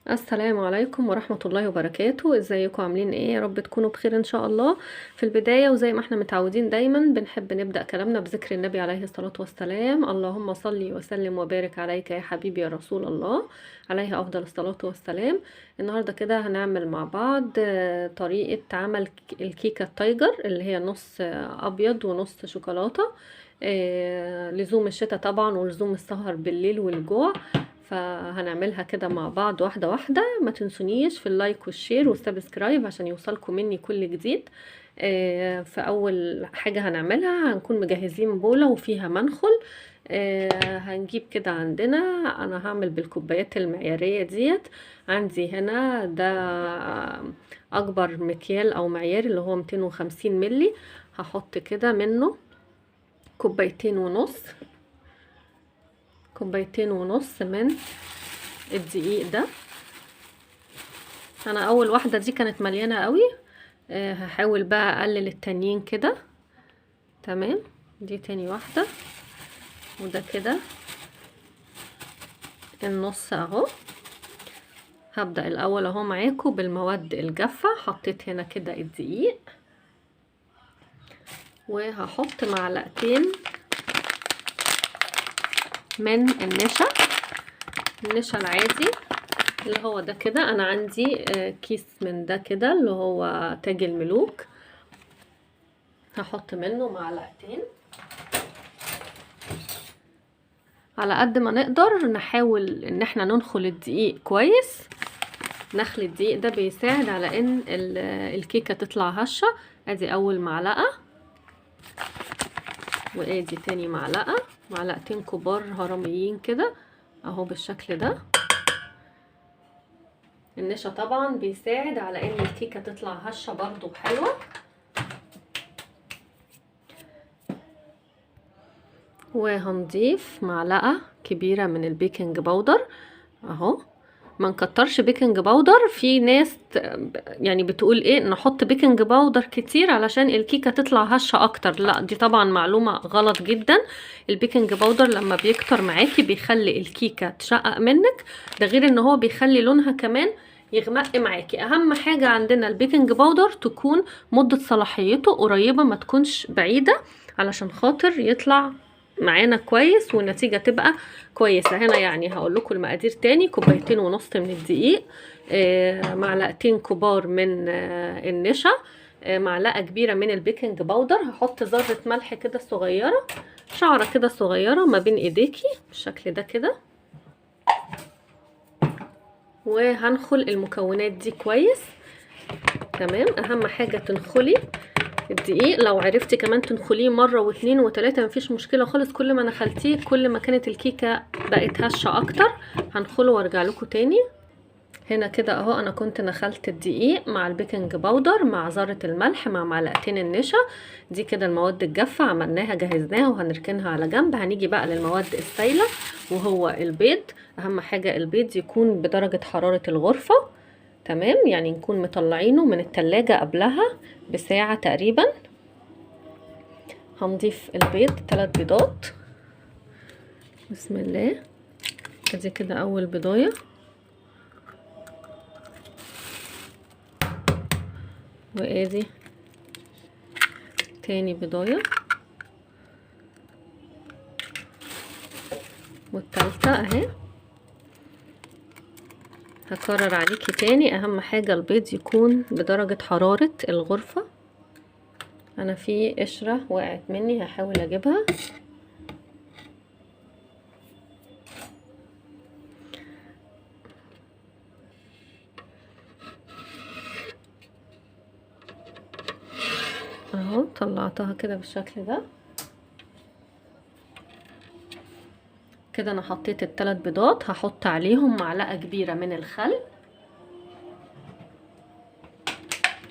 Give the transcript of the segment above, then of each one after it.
السلام عليكم ورحمة الله وبركاته. ازيكم عاملين ايه؟ يا رب تكونوا بخير ان شاء الله. في البداية وزي ما احنا متعودين دايما بنحب نبدأ كلامنا بذكر النبي عليه الصلاة والسلام. اللهم صل وسلم وبارك عليك يا حبيبي يا رسول الله، عليه افضل الصلاة والسلام. النهاردة كده هنعمل مع بعض طريقة عمل الكيكة التايجر اللي هي نص ابيض ونص شوكولاتة. لزوم الشتاء طبعا ولزوم السهر بالليل والجوع، فهنعملها كده مع بعض واحدة واحدة. ما تنسونيش في اللايك والشير والسبسكرايب عشان يوصلكم مني كل جديد. فأول حاجة هنعملها هنكون مجهزين بولة وفيها منخل. هنجيب كده عندنا، أنا هعمل بالكوبايات المعيارية ديت. عندي هنا ده أكبر مكيال أو معيار اللي هو 250 ملي. هحط كده منه كوبايتين ونص من الدقيق ده. انا اول واحدة دي كانت مليانة قوي، هحاول بقى اقلل التانيين كده. تمام، دي تاني واحدة، وده كده النص اهو. هبدأ الاول اهو معاكم بالمواد الجافة. حطيت هنا كده الدقيق، وهحط معلقتين من النشا العادي اللي هو ده كده. انا عندي كيس من ده كده اللي هو تاج الملوك، هحط منه معلقتين. على قد ما نقدر نحاول ان احنا ننخل الدقيق كويس. نخل الدقيق ده بيساعد على ان الكيكة تطلع هشة. ادي اول معلقة، وادي تاني معلقة، معلقتين كبار هرميين كده اهو بالشكل ده. النشا طبعا بيساعد على ان الكيكة تطلع هشة برضو حلوة. وهنضيف معلقة كبيرة من البيكنج باودر اهو. ما نكترش بيكنج باودر. في ناس يعني بتقول ايه نحط بيكنج باودر كتير علشان الكيكة تطلع هشة اكتر. لا، دي طبعا معلومة غلط جدا. البيكنج باودر لما بيكتر معاكي بيخلي الكيكة تشقق منك، ده غير ان هو بيخلي لونها كمان يغمق معاكي. اهم حاجة عندنا البيكنج باودر تكون مدة صلاحيته قريبة، ما تكونش بعيدة، علشان خاطر يطلع معانا كويس والنتيجة تبقى كويسة. هنا يعني هقول لكم المقادير تاني: كوبايتين ونص من الدقيق، معلقتين كبار من النشا، معلقة كبيرة من البيكنج باودر. هحط ذرة ملح كده صغيرة، شعرة كده صغيرة ما بين ايديكي بالشكل ده كده. وهنخل المكونات دي كويس. تمام، اهم حاجة تنخلي الدقيق. لو عرفتي كمان تنخليه مرة واتنين وتلاتة مفيش مشكلة خالص. كل ما نخلتيه كل ما كانت الكيكة بقت هشة اكتر. هنخله وارجع لكم تاني. هنا كده اهو انا كنت نخلت الدقيق مع البيكنج باودر مع ذرة الملح مع معلقتين النشا. دي كده المواد الجافة عملناها جهزناها وهنركنها على جنب. هنيجي بقى للمواد السائلة وهو البيض. اهم حاجة البيض يكون بدرجة حرارة الغرفة. تمام، يعني نكون مطلعينه من التلاجة قبلها بساعة تقريبا. هنضيف البيض 3 بيضات. بسم الله. ادي كده اول بيضايه، وادي تاني بيضايه، والتالتة اهي. هكرر عليكي تاني، اهم حاجة البيض يكون بدرجة حرارة الغرفة. انا في قشرة وقعت مني هحاول اجيبها. اهو طلعتها كده بالشكل ده كده. انا حطيت ال3 بيضات، هحط عليهم معلقة كبيرة من الخل.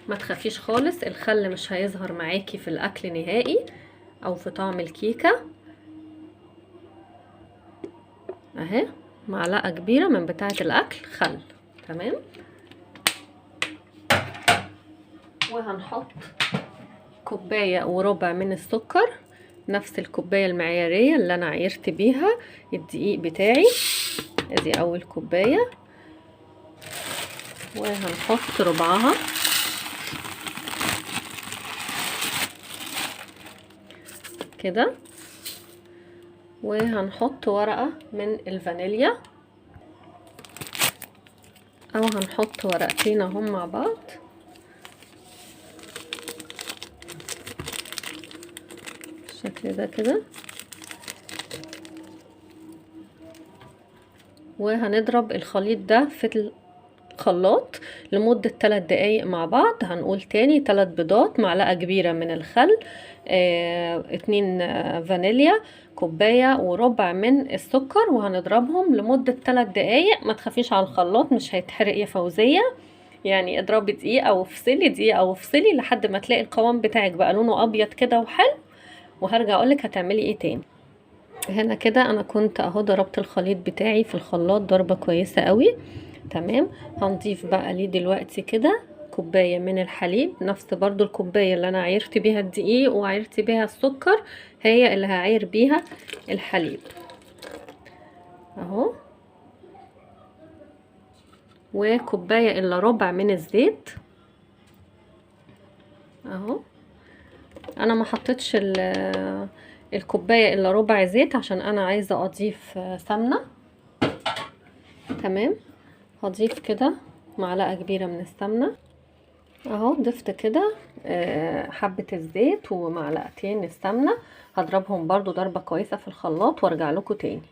ما تخافيش خالص، الخل مش هيظهر معاكي في الاكل نهائي او في طعم الكيكة. اهي معلقة كبيرة من بتاعة الاكل خل. تمام، وهنحط كوباية وربع من السكر، نفس الكوباية المعيارية اللي انا عايرت بيها الدقيق بتاعي. ادي اول كوباية، وهنحط ربعها كده، وهنحط ورقة من الفانيليا او هنحط ورقتين اهم مع بعض بالشكل ده كده. وهنضرب الخليط ده في الخلاط لمدة 3 دقايق مع بعض. هنقول تاني: 3 بيضات، معلقة كبيرة من الخل، 2 فانيليا، كوباية وربع من السكر، وهنضربهم لمدة 3 دقايق. ما تخافيش على الخلاط، مش هيتحرق يا فوزية، يعني اضربي دقيقة وافصلي، دقيقة وافصلي لحد ما تلاقي القوام بتاعك بقى لونه ابيض كده وحلو، وهرجع اقولك هتعملي ايه تاني. هنا كده انا كنت اهو ضربت الخليط بتاعي في الخلاط ضربة كويسة قوي. تمام. هنضيف بقى ليه دلوقتي كده كوباية من الحليب، نفس برضو الكوباية اللي انا عيرت بيها الدقيق وعيرت بيها السكر هي اللي هعير بيها الحليب اهو. وكوباية الا ربع من الزيت اهو. انا ما حطيتش الكوباية الا ربع زيت عشان انا عايزة اضيف سمنة. تمام. هضيف كده معلقة كبيرة من السمنة اهو. ضفت كده حبة الزيت ومعلقتين السمنة، هضربهم برضو ضربة كويسة في الخلاط وارجع لكم تاني.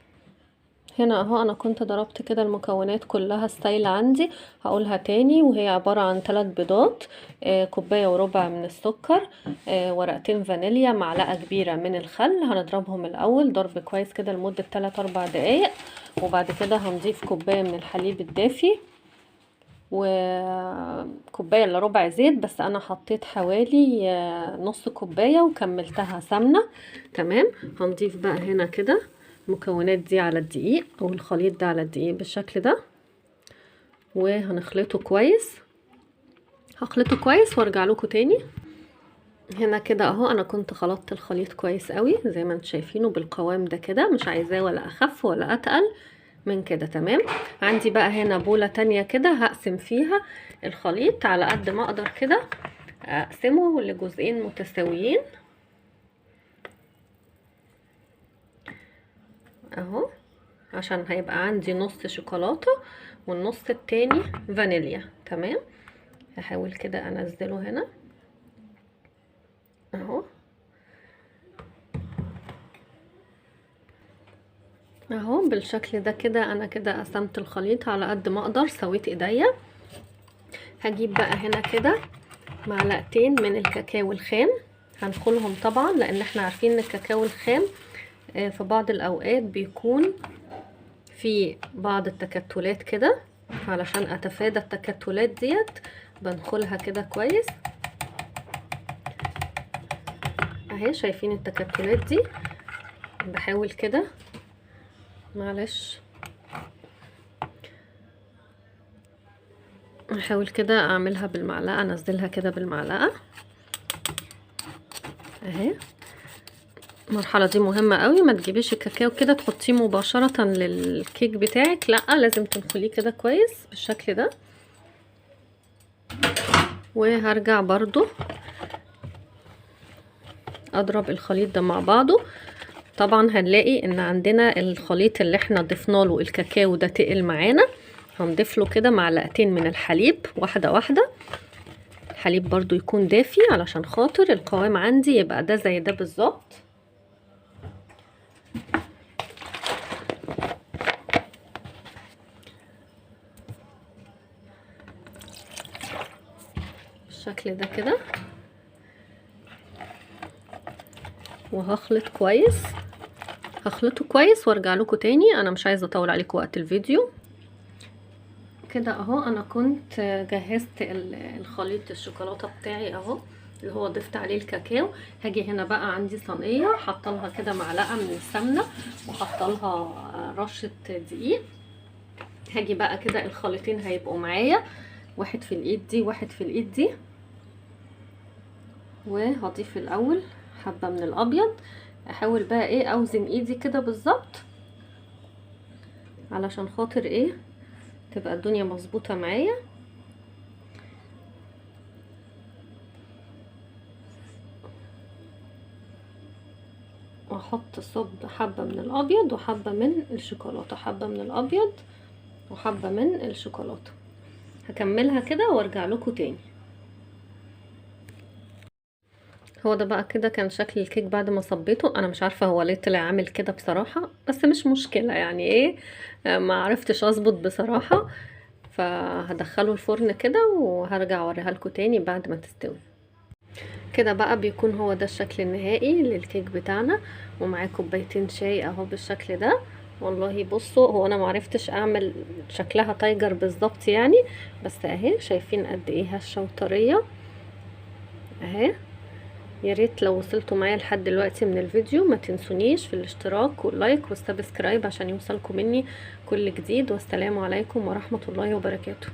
هنا اهو انا كنت ضربت كده المكونات كلها السايلة عندي، هقولها تاني، وهي عبارة عن 3 بيضات، كوباية وربع من السكر، ورقتين فانيليا، معلقة كبيرة من الخل. هنضربهم الاول ضرب كويس كده لمدة 3-4 دقايق، وبعد كده هنضيف كوباية من الحليب الدافي وكوباية الا ربع زيت، بس انا حطيت حوالي نص كوباية وكملتها سمنة. تمام. هنضيف بقى هنا كده المكونات دي على الدقيق او الخليط ده على الدقيق بالشكل ده، وهنخلطه كويس. هخلطه كويس وارجع لكم تاني. هنا كده اهو انا كنت خلطت الخليط كويس قوي زي ما انتم شايفينه بالقوام ده كده، مش عايزاه ولا اخف ولا اتقل من كده. تمام. عندي بقى هنا بولة تانية كده هقسم فيها الخليط على قد ما اقدر كده، اقسمه لجزئين متساويين اهو، عشان هيبقى عندي نص شوكولاتة والنص التاني فانيليا. تمام. هحاول كده انزله هنا اهو اهو بالشكل ده كده. انا كده قسمت الخليط على قد ما اقدر، سويت ايديا. هجيب بقى هنا كده معلقتين من الكاكاو الخام، هنخلهم طبعا لان احنا عارفين ان الكاكاو الخام في بعض الاوقات بيكون في بعض التكتلات كده، علشان اتفادى التكتلات ديت بنخلها كده كويس اهي. شايفين التكتلات دي؟ بحاول كده، معلش احاول كده اعملها بالمعلقه، انزلها كده بالمعلقه اهي. المرحله دي مهمه قوي، ما تجيبيش الكاكاو كده تحطيه مباشره للكيك بتاعك، لا لازم تنخليه كده كويس بالشكل ده. وهرجع برضو اضرب الخليط ده مع بعضه. طبعا هنلاقي ان عندنا الخليط اللي احنا ضفنا له الكاكاو ده تقل معانا، هنضيف له كده معلقتين من الحليب واحده واحده. الحليب برضو يكون دافي علشان خاطر القوام عندي يبقى ده زي ده بالظبط. بالشكل ده كده. وهخلط كويس، هخلطه كويس وارجع لكم تاني. انا مش عايزه اطول عليكم وقت الفيديو كده اهو. انا كنت جهزت الخليط الشوكولاته بتاعي اهو اللي هو ضفت عليه الكاكاو. هاجي هنا بقى عندي صينيه حاطه لها كده معلقه من السمنه وحاطه لها رشه دقيق. هاجي بقى كده الخليطين هيبقوا معايا، واحد في الايد دي واحد في الايد دي، وهضيف الاول حبه من الابيض. احاول بقى ايه اوزن ايدي كده بالظبط علشان خاطر ايه تبقى الدنيا مظبوطه معايا هحط صب حبة من الابيض وحبة من الشوكولاتة، حبة من الابيض وحبة من الشوكولاتة. هكملها كده وارجع لكم تاني. هو ده بقى كده كان شكل الكيك بعد ما صبيته. انا مش عارفة هو ليه طلع عامل كده بصراحة، بس مش مشكلة يعني ايه، ما عرفتش اظبط بصراحة. فهدخله الفرن كده وهرجع اوريها لكم تاني بعد ما تستوي. كده بقى بيكون هو ده الشكل النهائي للكيك بتاعنا، ومعاه كوبايتين شاي اهو بالشكل ده. والله بصوا، هو انا معرفتش اعمل شكلها تايجر بالظبط يعني، بس اهي شايفين قد ايه هشة وطرية اهي. يا ريت لو وصلتوا معايا لحد دلوقتي من الفيديو ما تنسونيش في الاشتراك واللايك والسبسكرايب عشان يوصلكم مني كل جديد. والسلام عليكم ورحمة الله وبركاته.